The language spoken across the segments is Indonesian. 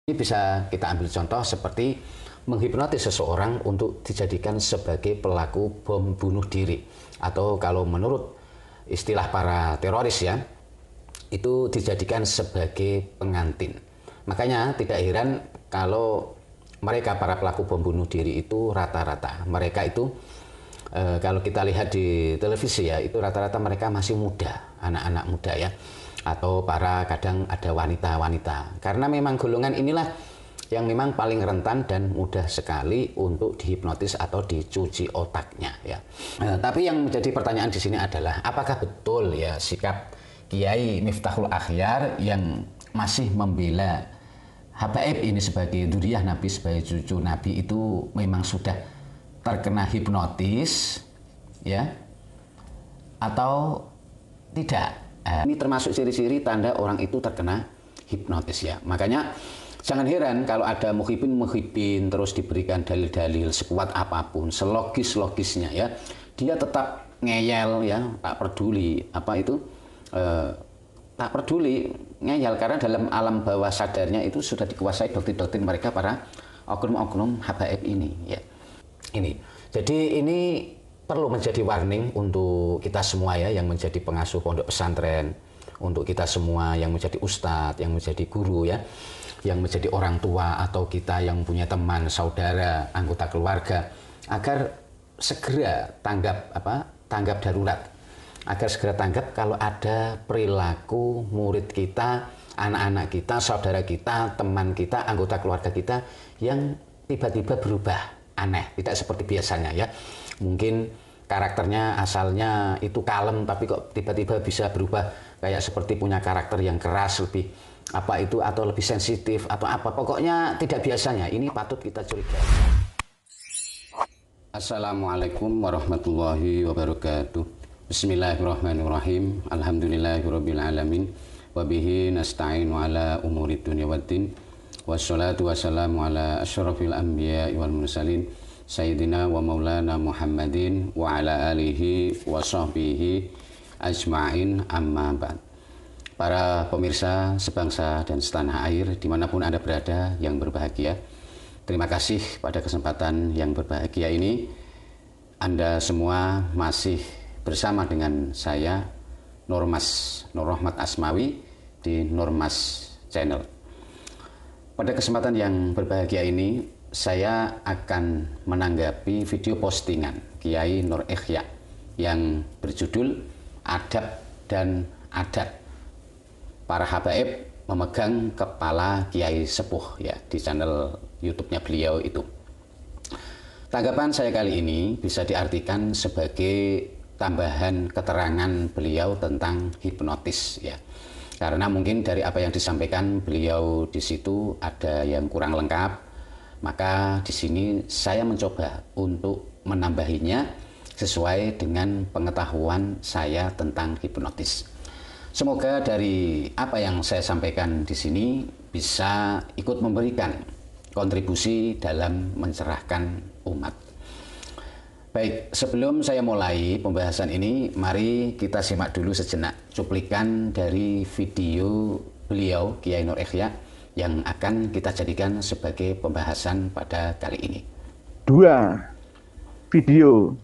Ini bisa kita ambil contoh seperti menghipnotis seseorang untuk dijadikan sebagai pelaku bom bunuh diri, atau kalau menurut istilah para teroris ya, itu dijadikan sebagai pengantin. Makanya tidak heran kalau mereka para pelaku bom bunuh diri itu rata-rata mereka itu kalau kita lihat di televisi ya, itu rata-rata mereka masih muda, anak-anak muda ya, atau para kadang ada wanita-wanita, karena memang golongan inilah yang memang paling rentan dan mudah sekali untuk dihipnotis atau dicuci otaknya ya. Tapi yang menjadi pertanyaan di sini adalah apakah betul ya sikap Kiai Miftahul Akhyar yang masih membela Habaib ini sebagai dzurriyyah Nabi, sebagai cucu Nabi itu memang sudah terkena hipnotis ya atau tidak? Ini termasuk ciri-ciri tanda orang itu terkena hipnotis ya. Makanya jangan heran kalau ada muhibin terus diberikan dalil-dalil sekuat apapun, selogis-logisnya ya, dia tetap ngeyel ya, tak peduli apa itu, tak peduli ngeyel, karena dalam alam bawah sadarnya itu sudah dikuasai doktrin-doktrin mereka para oknum-oknum habaib ini ya. Ini. Jadi ini perlu menjadi warning untuk kita semua ya, yang menjadi pengasuh pondok pesantren, untuk kita semua yang menjadi ustadz, yang menjadi guru ya, yang menjadi orang tua, atau kita yang punya teman, saudara, anggota keluarga, agar segera tanggap darurat, agar segera tanggap kalau ada perilaku murid kita, anak-anak kita, saudara kita, teman kita, anggota keluarga kita yang tiba-tiba berubah aneh, tidak seperti biasanya ya. Mungkin karakternya asalnya itu kalem, tapi kok tiba-tiba bisa berubah kayak seperti punya karakter yang keras, lebih apa itu, atau lebih sensitif atau apa, pokoknya tidak biasanya. Ini patut kita curigai. Assalamualaikum warahmatullahi wabarakatuh. Bismillahirrahmanirrahim. Alhamdulillahirabbil alamin. Wa bihi nasta'inu ala umuri dunya waddin. Wassalatu wassalamu ala asyrafil anbiya'i wal mursalin Sayyidina wa maulana Muhammadin wa ala alihi wa sahbihi ajma'in, amma ba'd. Para pemirsa sebangsa dan setanah air dimanapun Anda berada yang berbahagia, terima kasih pada kesempatan yang berbahagia ini Anda semua masih bersama dengan saya Nur Rahmat Asmawi di Nurmas Channel. Pada kesempatan yang berbahagia ini, saya akan menanggapi video postingan Kiai Nur Ikhya yang berjudul Adab dan Adat Para Habaib Memegang Kepala Kiai Sepuh ya, di channel YouTube-nya beliau itu. Tanggapan saya kali ini bisa diartikan sebagai tambahan keterangan beliau tentang hipnotis ya. Karena mungkin dari apa yang disampaikan beliau di situ ada yang kurang lengkap, maka di sini saya mencoba untuk menambahinya sesuai dengan pengetahuan saya tentang hipnotis. Semoga dari apa yang saya sampaikan di sini bisa ikut memberikan kontribusi dalam mencerahkan umat. Baik, sebelum saya mulai pembahasan ini, mari kita simak dulu sejenak cuplikan dari video beliau Kiai Nur Ikhya yang akan kita jadikan sebagai pembahasan pada kali ini. Dua video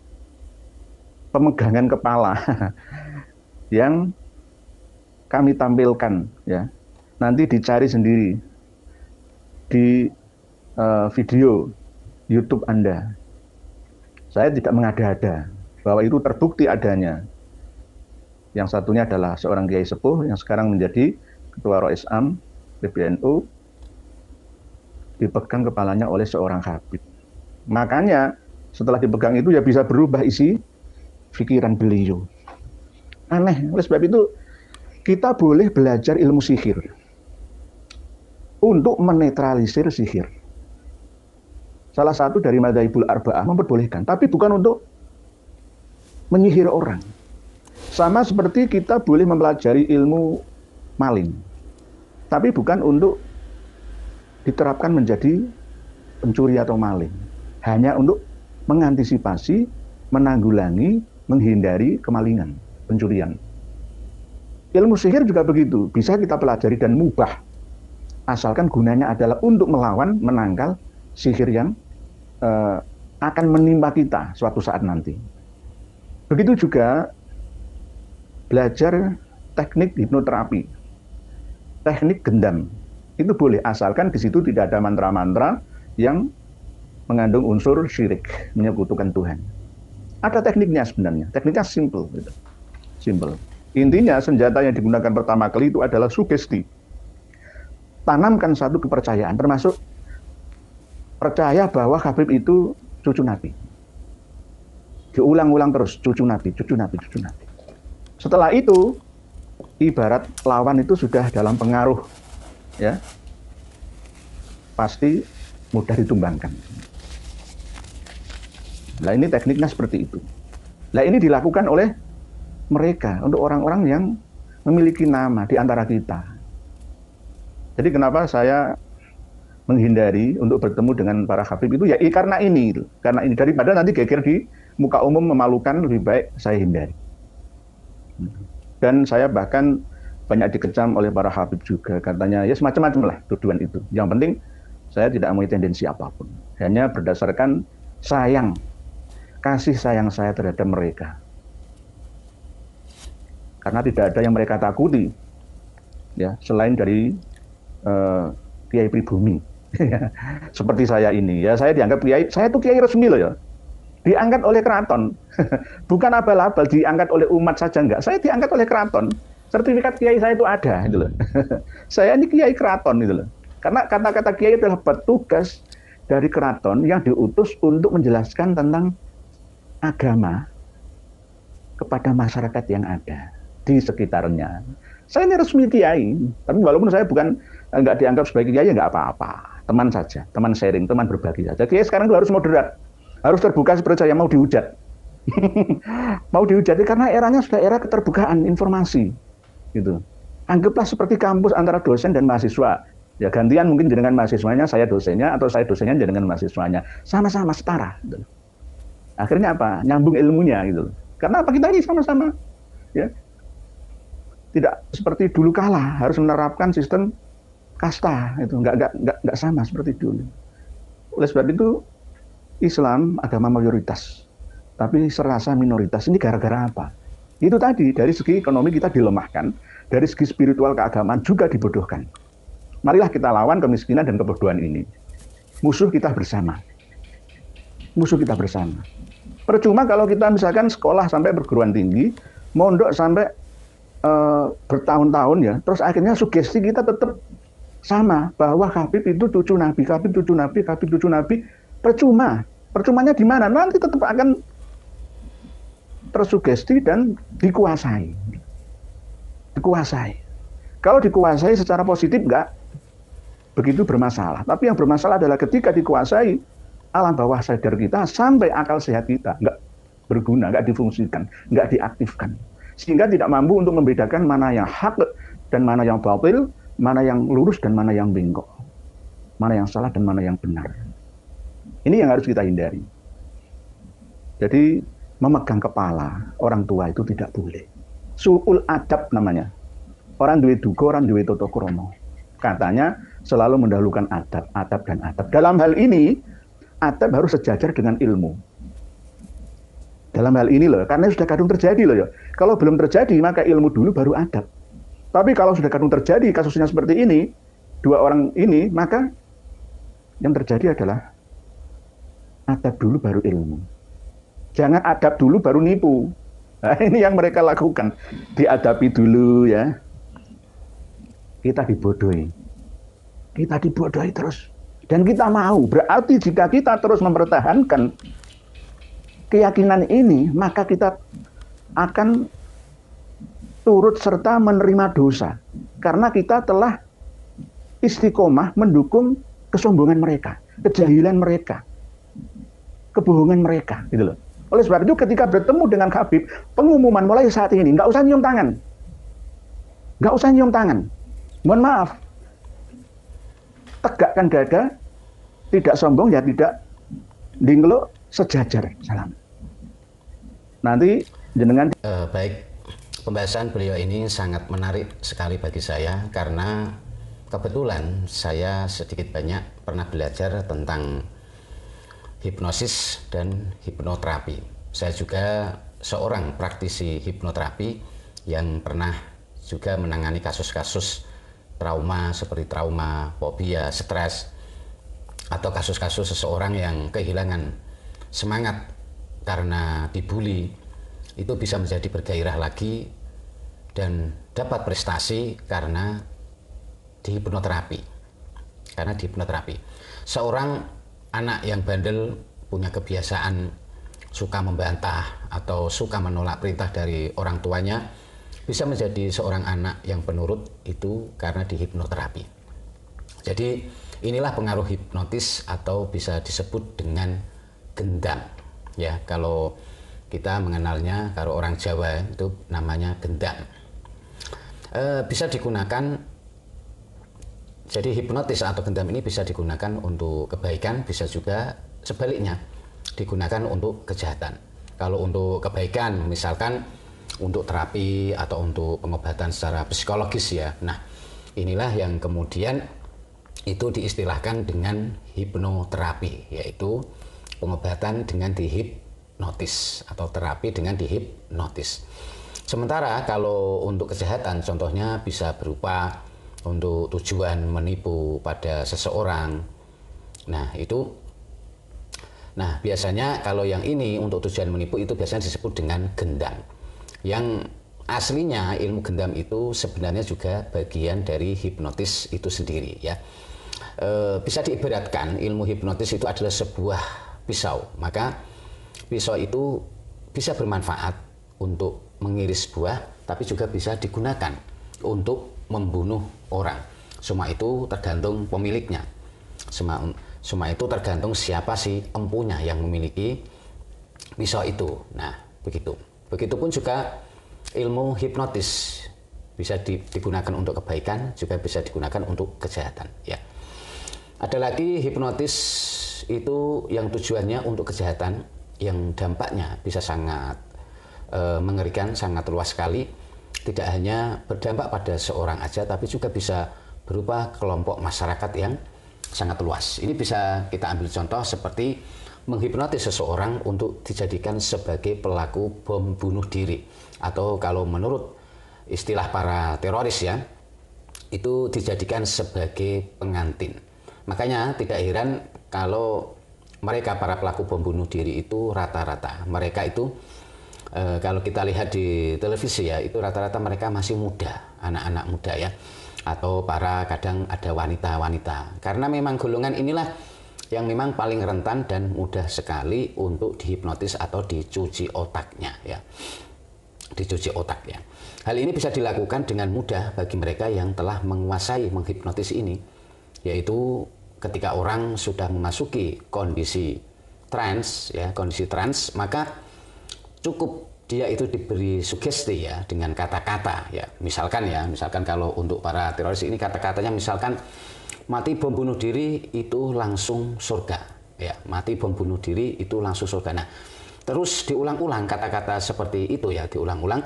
pemegangan kepala yang kami tampilkan ya, nanti dicari sendiri di video YouTube Anda. Saya tidak mengada-ada bahwa itu terbukti adanya. Yang satunya adalah seorang Kiai Sepuh yang sekarang menjadi Ketua Roisam PBNU, dipegang kepalanya oleh seorang habib. Makanya setelah dipegang itu ya bisa berubah isi pikiran beliau. Aneh. Oleh sebab itu kita boleh belajar ilmu sihir untuk menetralisir sihir. Salah satu dari madzhabul arba'ah memperbolehkan, tapi bukan untuk menyihir orang. Sama seperti kita boleh mempelajari ilmu maling, tapi bukan untuk diterapkan menjadi pencuri atau maling. Hanya untuk mengantisipasi, menanggulangi, menghindari kemalingan, pencurian. Ilmu sihir juga begitu, bisa kita pelajari dan mubah. asalkan gunanya adalah untuk melawan, menangkal sihir yang akan menimpa kita suatu saat nanti. Begitu juga belajar teknik hipnoterapi, teknik gendam, itu boleh asalkan di situ tidak ada mantra-mantra yang mengandung unsur syirik, menyekutukan Tuhan. Ada tekniknya sebenarnya, tekniknya simple, gitu. Simple. Intinya senjata yang digunakan pertama kali itu adalah sugesti. Tanamkan satu kepercayaan, termasuk percaya bahwa Habib itu cucu Nabi. Diulang-ulang terus, cucu Nabi, cucu Nabi, cucu Nabi. Setelah itu, ibarat lawan itu sudah dalam pengaruh, ya, pasti mudah ditumbangkan. Nah, ini tekniknya seperti itu. Nah, ini dilakukan oleh mereka untuk orang-orang yang memiliki nama di antara kita. Jadi kenapa saya menghindari untuk bertemu dengan para Habib itu ya karena ini, karena ini, daripada nanti geger di muka umum memalukan, lebih baik saya hindari. Dan saya bahkan banyak dikecam oleh para Habib juga, katanya ya semacam-macam lah tuduhan itu. Yang penting saya tidak memiliki tendensi apapun, hanya berdasarkan sayang, kasih sayang saya terhadap mereka. Karena tidak ada yang mereka takuti, ya, selain dari kiai pribumi. Seperti saya ini, ya, saya dianggap kiai, saya itu kiai resmi loh, ya, diangkat oleh keraton. Bukan abal-abal diangkat oleh umat saja, enggak, saya diangkat oleh keraton. Sertifikat kiai saya itu ada, gitu loh. Saya ini kiai keraton, gitu loh. Karena kata-kata kiai adalah petugas dari keraton yang diutus untuk menjelaskan tentang agama kepada masyarakat yang ada di sekitarnya. Saya ini resmi kiai, tapi walaupun saya bukan nggak dianggap sebagai kiai, ya nggak apa-apa, teman saja, teman sharing, teman berbagi saja. Kiai sekarang itu harus moderat, harus terbuka seperti saya, mau dihujat. Mau dihujat karena eranya sudah era keterbukaan informasi, gitu. Anggaplah seperti kampus antara dosen dan mahasiswa. Ya gantian mungkin dengan mahasiswanya, saya dosennya, atau saya dosennya dengan mahasiswanya, sama-sama setara. Gitu. Akhirnya apa? Nyambung ilmunya, gitu. Karena apa, kita ini sama-sama, ya, tidak seperti dulu kala harus menerapkan sistem kasta, itu nggak sama seperti dulu. Oleh sebab itu Islam agama mayoritas, tapi serasa minoritas. Ini gara-gara apa? Itu tadi, dari segi ekonomi kita dilemahkan, dari segi spiritual keagamaan juga dibodohkan. Marilah kita lawan kemiskinan dan kebodohan ini. Musuh kita bersama. Musuh kita bersama. Percuma kalau kita misalkan sekolah sampai perguruan tinggi, mondok sampai bertahun-tahun, ya, terus akhirnya sugesti kita tetap sama, bahwa Habib itu cucu Nabi, Habib cucu Nabi, Habib cucu Nabi. Percuma. Percumanya di mana? Nanti tetap akan tersugesti dan dikuasai. Dikuasai. Kalau dikuasai secara positif enggak begitu bermasalah. Tapi yang bermasalah adalah ketika dikuasai, alam bawah sadar kita sampai akal sehat kita enggak berguna, enggak difungsikan, enggak diaktifkan. Sehingga tidak mampu untuk membedakan mana yang hak dan mana yang batil, mana yang lurus dan mana yang bengkok, mana yang salah dan mana yang benar. Ini yang harus kita hindari. Jadi memegang kepala orang tua itu tidak boleh. Su'ul adab namanya. Orang duwe duga, orang duwe toto kromo. Katanya selalu mendahulukan adab, adab dan adab. Dalam hal ini, adab harus sejajar dengan ilmu. Dalam hal ini loh, karena sudah kadung terjadi loh ya. Kalau belum terjadi, maka ilmu dulu baru adab. Tapi kalau sudah kadung terjadi kasusnya seperti ini, dua orang ini, maka yang terjadi adalah adab dulu baru ilmu. Jangan adab dulu baru nipu. Nah, ini yang mereka lakukan. Diadapi dulu, ya. Kita dibodohi. Kita dibodohi terus. Dan kita mau. Berarti jika kita terus mempertahankan keyakinan ini, maka kita akan turut serta menerima dosa. Karena kita telah istiqomah mendukung kesombongan mereka, kejahilan mereka, kebohongan mereka, gitu loh. Oleh sebab itu ketika bertemu dengan Habib, pengumuman mulai saat ini, nggak usah nyium tangan. Nggak usah nyium tangan. Mohon maaf. Tegakkan dada, tidak sombong, ya tidak dinglo, sejajar. Salam. Nanti jenengan baik, pembahasan beliau ini sangat menarik sekali bagi saya karena kebetulan saya sedikit banyak pernah belajar tentang hipnosis dan hipnoterapi. Saya juga seorang praktisi hipnoterapi yang pernah juga menangani kasus-kasus trauma seperti trauma, fobia, stres, atau kasus-kasus seseorang yang kehilangan semangat karena dibully, itu bisa menjadi bergairah lagi dan dapat prestasi karena di hipnoterapi. Seorang anak yang bandel punya kebiasaan suka membantah atau suka menolak perintah dari orang tuanya, bisa menjadi seorang anak yang penurut itu karena di hipnoterapi. Jadi inilah pengaruh hipnotis atau bisa disebut dengan gendam. Ya, kalau kita mengenalnya, kalau orang Jawa itu namanya gendam. Bisa digunakan, jadi hipnotis atau gendam ini bisa digunakan untuk kebaikan, bisa juga sebaliknya digunakan untuk kejahatan. Kalau untuk kebaikan, misalkan untuk terapi atau untuk pengobatan secara psikologis ya. Nah, inilah yang kemudian itu diistilahkan dengan hipnoterapi, yaitu pengobatan dengan dihipnotis atau terapi dengan dihipnotis. Sementara kalau untuk kejahatan, contohnya bisa berupa untuk tujuan menipu pada seseorang. Nah, biasanya kalau yang ini untuk tujuan menipu itu biasanya disebut dengan gendam. Yang aslinya ilmu gendam itu sebenarnya juga bagian dari hipnotis itu sendiri ya. Bisa diibaratkan ilmu hipnotis itu adalah sebuah pisau. Maka pisau itu bisa bermanfaat untuk mengiris buah, tapi juga bisa digunakan untuk membunuh orang. Semua itu tergantung pemiliknya. Semua itu tergantung siapa sih empunya yang memiliki pisau itu. Nah, begitu. Begitupun juga ilmu hipnotis bisa digunakan untuk kebaikan, juga bisa digunakan untuk kejahatan. Ya. Ada lagi hipnotis itu yang tujuannya untuk kejahatan, yang dampaknya bisa sangat mengerikan, sangat luas sekali. Tidak hanya berdampak pada seorang aja, tapi juga bisa berupa kelompok masyarakat yang sangat luas. Ini bisa kita ambil contoh seperti menghipnotis seseorang untuk dijadikan sebagai pelaku bom bunuh diri, atau kalau menurut istilah para teroris ya, itu dijadikan sebagai pengantin. Makanya tidak heran kalau mereka para pelaku bom bunuh diri itu rata-rata mereka itu kalau kita lihat di televisi ya, itu rata-rata mereka masih muda, anak-anak muda ya, atau para kadang ada wanita-wanita. Karena memang golongan inilah yang memang paling rentan dan mudah sekali untuk dihipnotis atau dicuci otaknya ya. Dicuci otak ya. Hal ini bisa dilakukan dengan mudah bagi mereka yang telah menguasai menghipnotis ini, yaitu ketika orang sudah memasuki kondisi trance ya, kondisi trance, maka cukup dia itu diberi sugesti ya dengan kata-kata ya. Misalkan kalau untuk para teroris ini kata-katanya misalkan mati bom bunuh diri itu langsung surga ya, mati bom bunuh diri itu langsung surga. Nah, terus diulang-ulang kata-kata seperti itu ya, diulang-ulang,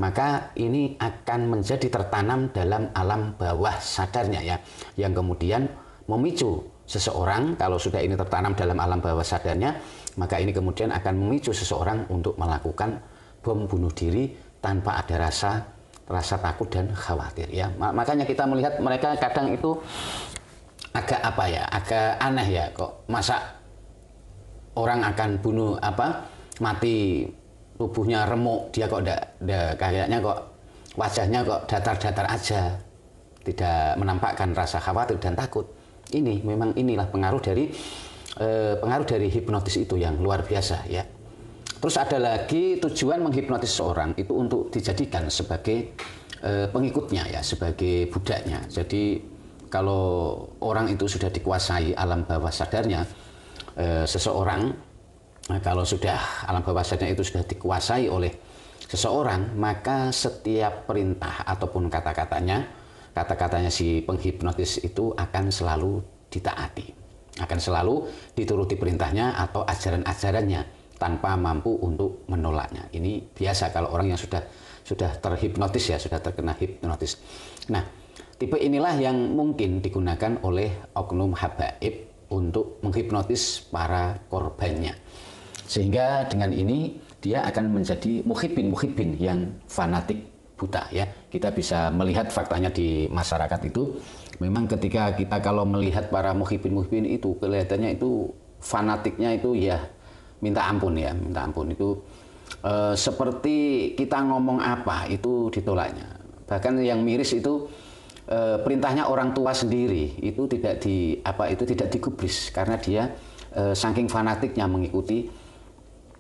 maka ini akan menjadi tertanam dalam alam bawah sadarnya ya, yang kemudian memicu seseorang. Kalau sudah ini tertanam dalam alam bawah sadarnya, maka ini kemudian akan memicu seseorang untuk melakukan bom bunuh diri tanpa ada rasa takut dan khawatir ya. Makanya kita melihat mereka kadang itu agak agak aneh ya, kok masa orang akan bunuh mati tubuhnya remuk, dia kok kayaknya kok wajahnya kok datar-datar aja, tidak menampakkan rasa khawatir dan takut. Ini memang inilah pengaruh dari hipnotis itu yang luar biasa ya. Terus ada lagi tujuan menghipnotis seorang itu untuk dijadikan sebagai pengikutnya ya, sebagai budaknya. Jadi kalau orang itu sudah dikuasai alam bawah sadarnya, seseorang kalau sudah alam bawah sadarnya itu sudah dikuasai oleh seseorang, maka setiap perintah ataupun kata-katanya si penghipnotis itu akan selalu ditaati, akan selalu dituruti perintahnya atau ajaran-ajarannya tanpa mampu untuk menolaknya. Ini biasa kalau orang yang sudah terhipnotis ya, sudah terkena hipnotis. Nah, Tipe inilah yang mungkin digunakan oleh oknum habaib untuk menghipnotis para korbannya. Sehingga dengan ini dia akan menjadi muhibbin yang fanatik buta ya. Kita bisa melihat faktanya di masyarakat itu, memang ketika kita kalau melihat para muhibbin itu kelihatannya itu fanatiknya itu ya minta ampun itu seperti kita ngomong apa itu ditolaknya. Bahkan yang miris itu perintahnya orang tua sendiri itu tidak digubris karena dia saking fanatiknya mengikuti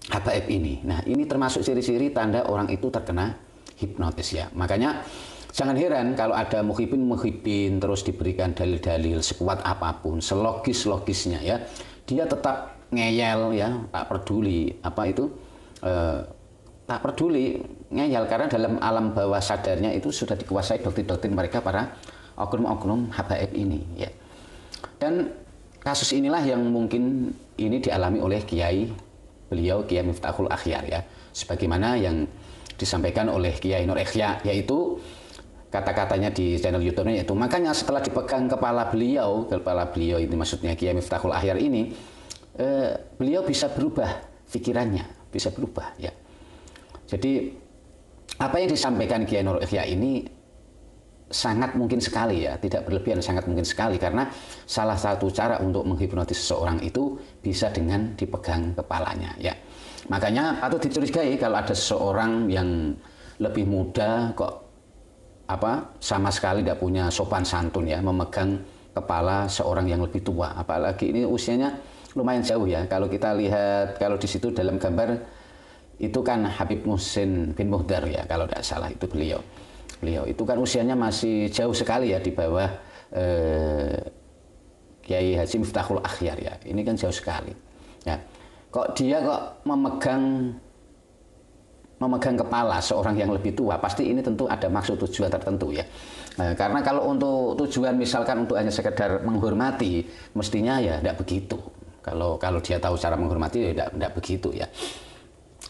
habaib ini. Nah, ini termasuk ciri-ciri tanda orang itu terkena hipnotis ya. Makanya jangan heran kalau ada muhibbin terus diberikan dalil-dalil sekuat apapun, selogis-logisnya ya, dia tetap ngeyel ya, tak peduli tak peduli ngeyel karena dalam alam bawah sadarnya itu sudah dikuasai doktrin-doktrin mereka para oknum-oknum habaib ini ya. Dan kasus inilah yang mungkin ini dialami oleh Kiai Miftahul Akhyar ya, sebagaimana yang disampaikan oleh Kiai Nur Ikhya, yaitu kata-katanya di channel YouTube-nya, yaitu makanya setelah dipegang kepala beliau ini maksudnya Kiai Miftahul Akhyar ini, beliau bisa berubah pikirannya, bisa berubah ya. Jadi apa yang disampaikan Kiai Nur Ikhya ini sangat mungkin sekali ya, tidak berlebihan, sangat mungkin sekali, karena salah satu cara untuk menghipnotis seseorang itu bisa dengan dipegang kepalanya ya. Makanya patut dicurigai kalau ada seseorang yang lebih muda kok sama sekali tidak punya sopan santun ya, memegang kepala seorang yang lebih tua, apalagi ini usianya lumayan jauh ya. Kalau kita lihat, kalau di situ dalam gambar itu kan Habib Muhsin bin Muhdar ya, kalau tidak salah itu beliau itu kan usianya masih jauh sekali ya di bawah Kiai Haji Miftahul Akhyar ya, ini kan jauh sekali ya. Kok dia memegang kepala seorang yang lebih tua, pasti ini tentu ada maksud tujuan tertentu ya. Karena kalau untuk tujuan misalkan untuk hanya sekedar menghormati, mestinya ya tidak begitu. Kalau dia tahu cara menghormati ya tidak begitu ya.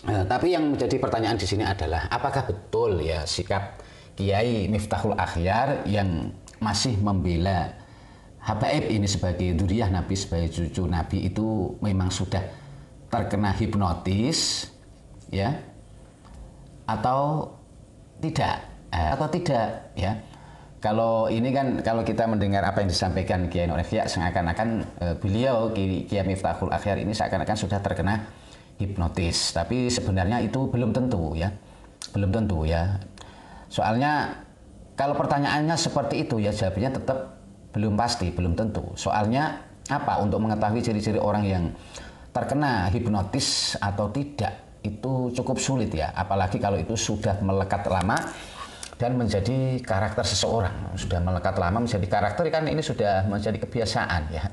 Tapi yang menjadi pertanyaan di sini adalah apakah betul ya sikap Kiai Miftahul Akhyar yang masih membela habaib ini sebagai dzurriyyah Nabi, sebagai cucu Nabi itu memang sudah terkena hipnotis ya, atau tidak ya. Kalau ini kan, kalau kita mendengar apa yang disampaikan Kiai Nur Ikhya, seakan-akan beliau Kiai Miftahul Akhyar ini seakan-akan sudah terkena hipnotis, tapi sebenarnya itu belum tentu ya. Soalnya kalau pertanyaannya seperti itu ya, jawabannya tetap belum pasti, belum tentu. Soalnya apa, untuk mengetahui ciri-ciri orang yang terkena hipnotis atau tidak itu cukup sulit ya, apalagi kalau itu sudah melekat lama dan menjadi karakter seseorang. Sudah melekat lama menjadi karakter kan, ini sudah menjadi kebiasaan ya,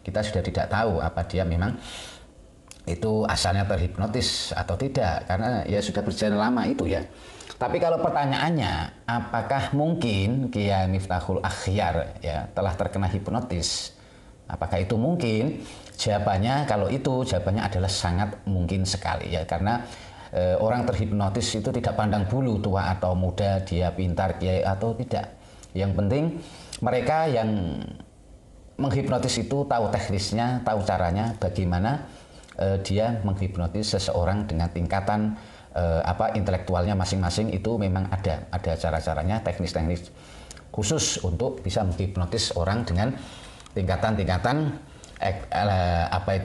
kita sudah tidak tahu apa dia memang itu asalnya terhipnotis atau tidak, karena ya sudah berjalan lama itu ya. Tapi kalau pertanyaannya apakah mungkin Kiai Miftahul Akhyar ya telah terkena hipnotis, apakah itu mungkin? Jawabannya adalah sangat mungkin sekali ya, karena orang terhipnotis itu tidak pandang bulu tua atau muda, dia pintar kiai atau tidak. Yang penting mereka yang menghipnotis itu tahu teknisnya, tahu caranya bagaimana dia menghipnotis seseorang dengan tingkatan intelektualnya masing-masing. Itu memang ada cara-caranya, teknis-teknis khusus untuk bisa menghipnotis orang dengan tingkatan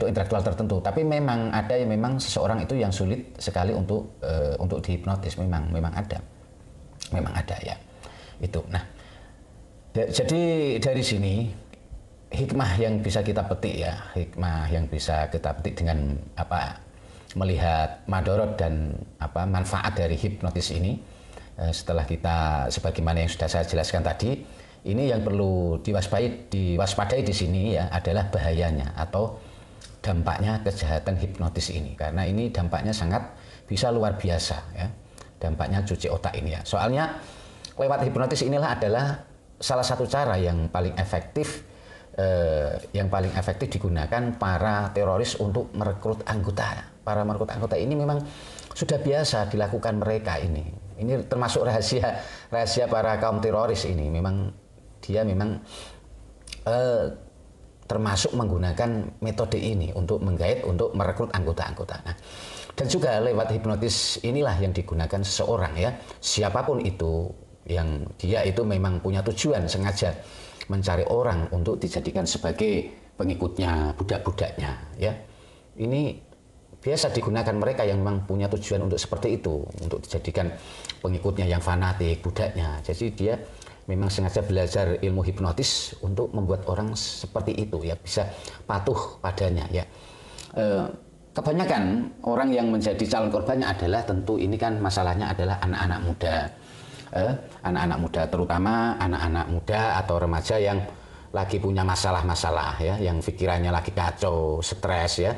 intelektual tertentu. Tapi memang ada yang memang seseorang itu yang sulit sekali untuk dihipnotis, memang ada ya itu. Nah, jadi dari sini hikmah yang bisa kita petik dengan melihat madorot dan manfaat dari hipnotis ini, setelah kita sebagaimana yang sudah saya jelaskan tadi, ini yang perlu diwaspadai di sini ya adalah bahayanya atau dampaknya kejahatan hipnotis ini, karena ini dampaknya sangat bisa luar biasa ya, dampaknya cuci otak ini ya. Soalnya lewat hipnotis inilah adalah salah satu cara yang paling efektif digunakan para teroris untuk merekrut anggota. Para merekrut anggota ini memang sudah biasa dilakukan mereka ini. Ini termasuk rahasia para kaum teroris ini. Memang dia memang termasuk menggunakan metode ini untuk menggait, untuk merekrut anggota-anggota. Nah, dan juga lewat hipnotis inilah yang digunakan seseorang ya, siapapun itu, yang dia itu memang punya tujuan sengaja mencari orang untuk dijadikan sebagai pengikutnya, budak-budaknya ya. Ini biasa digunakan mereka yang memang punya tujuan untuk seperti itu, untuk dijadikan pengikutnya yang fanatik, budaknya. Jadi dia memang sengaja belajar ilmu hipnotis untuk membuat orang seperti itu ya, bisa patuh padanya ya. Kebanyakan orang yang menjadi calon korbannya adalah, tentu ini kan masalahnya adalah anak-anak muda. Anak-anak muda, terutama anak-anak muda atau remaja yang lagi punya masalah-masalah ya, yang pikirannya lagi kacau, stres ya,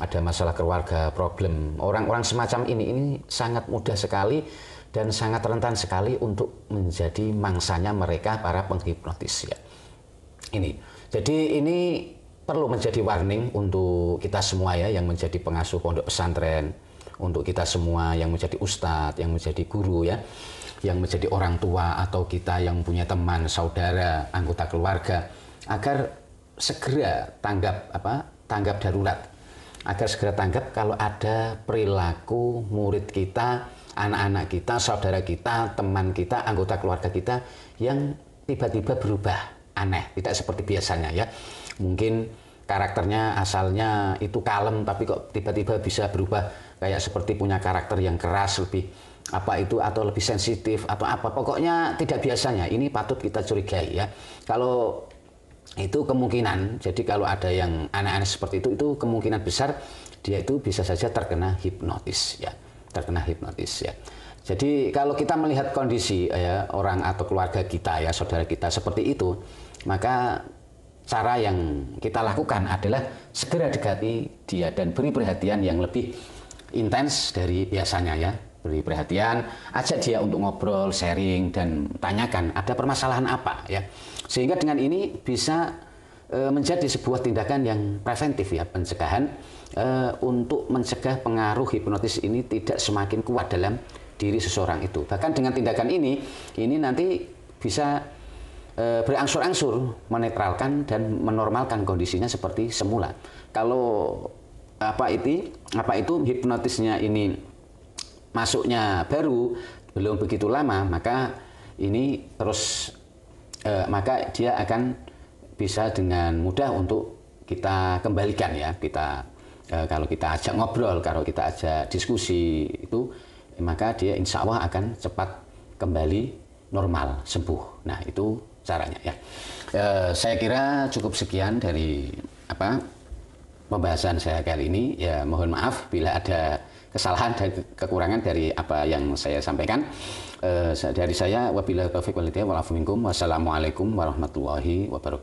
ada masalah keluarga, problem. Orang-orang semacam ini sangat mudah sekali dan sangat rentan sekali untuk menjadi mangsanya mereka para penghipnotis ya. Jadi ini perlu menjadi warning untuk kita semua ya, yang menjadi pengasuh pondok pesantren, untuk kita semua yang menjadi ustadz, yang menjadi guru ya, yang menjadi orang tua, atau kita yang punya teman, saudara, anggota keluarga, agar segera tanggap darurat, agar segera tanggap kalau ada perilaku murid kita, anak-anak kita, saudara kita, teman kita, anggota keluarga kita yang tiba-tiba berubah aneh, tidak seperti biasanya ya. Mungkin karakternya asalnya itu kalem, tapi kok tiba-tiba bisa berubah kayak seperti punya karakter yang keras, lebih atau lebih sensitif atau apa, pokoknya tidak biasanya. Ini patut kita curigai ya. Kalau itu kemungkinan, jadi kalau ada yang aneh-aneh seperti itu kemungkinan besar dia itu bisa saja terkena hipnotis ya, terkena hipnotis ya. Jadi kalau kita melihat kondisi ya, orang atau keluarga kita ya, saudara kita seperti itu, maka cara yang kita lakukan adalah segera dekati dia dan beri perhatian yang lebih intens dari biasanya ya. Beri perhatian, ajak dia untuk ngobrol, sharing, dan tanyakan ada permasalahan apa ya. Sehingga dengan ini bisa menjadi sebuah tindakan yang preventif ya, pencegahan untuk mencegah pengaruh hipnotis ini tidak semakin kuat dalam diri seseorang itu. Bahkan dengan tindakan ini nanti bisa berangsur-angsur menetralkan dan menormalkan kondisinya seperti semula. Kalau apa itu hipnotisnya ini masuknya baru, belum begitu lama, maka ini terus maka dia akan bisa dengan mudah untuk kita kembalikan ya. Kita kalau kita ajak ngobrol, kalau kita ajak diskusi itu, maka dia insya Allah akan cepat kembali normal, sembuh. Nah itu caranya ya. Saya kira cukup sekian dari pembahasan saya kali ini ya. Mohon maaf bila ada kesalahan dan kekurangan dari apa yang saya sampaikan. Dari saya, wabillahi taufiq wal hidayah, wal afu minkum. Wassalamualaikum warahmatullahi wabarakatuh.